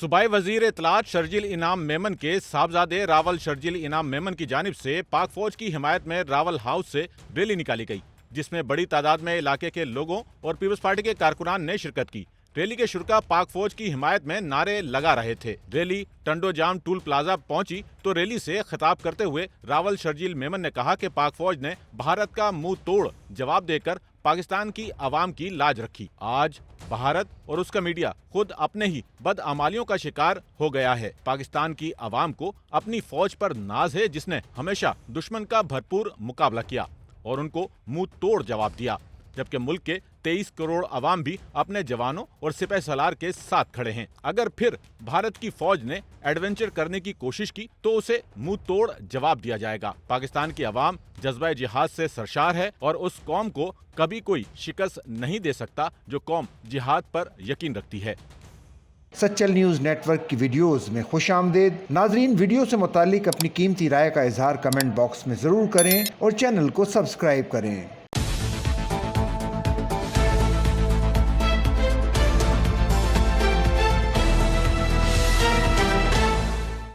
सूबाई वजीर इत्तलात शर्जील इनाम मेमन के साहबजादे रावल शर्जील इनाम मेमन की जानिब से पाक फौज की हिमायत में रावल हाउस से रैली निकाली गई, जिसमें बड़ी तादाद में इलाके के लोगों और पीपल्स पार्टी के कारकुनान ने शिरकत की। रैली के शुरका पाक फौज की हिमायत में नारे लगा रहे थे। रैली टंडो जाम टूल प्लाजा पहुंची तो रैली से खिताब करते हुए रावल शर्जील मेमन ने कहा कि पाक फौज ने भारत का मुंह तोड़ जवाब देकर पाकिस्तान की आवाम की लाज रखी। आज भारत और उसका मीडिया खुद अपने ही बदअमालियों का शिकार हो गया है। पाकिस्तान की आवाम को अपनी फौज पर नाज है, जिसने हमेशा दुश्मन का भरपूर मुकाबला किया और उनको मुंह तोड़ जवाब दिया, जबकि मुल्क के 23 करोड़ अवाम भी अपने जवानों और सिपह सलार के साथ खड़े हैं। अगर फिर भारत की फौज ने एडवेंचर करने की कोशिश की तो उसे मुंह तोड़ जवाब दिया जाएगा। पाकिस्तान की अवाम जज्बा जिहाद से सरशार है और उस कौम को कभी कोई शिकस्त नहीं दे सकता जो कौम जिहाद पर यकीन रखती है। सच्चल न्यूज़ नेटवर्क की वीडियोस में खुशामदीद। नाजरीन, वीडियो से मुतालिक अपनी कीमती राय का इजहार कमेंट बॉक्स में ज़रूर करें और चैनल को सब्सक्राइब करें।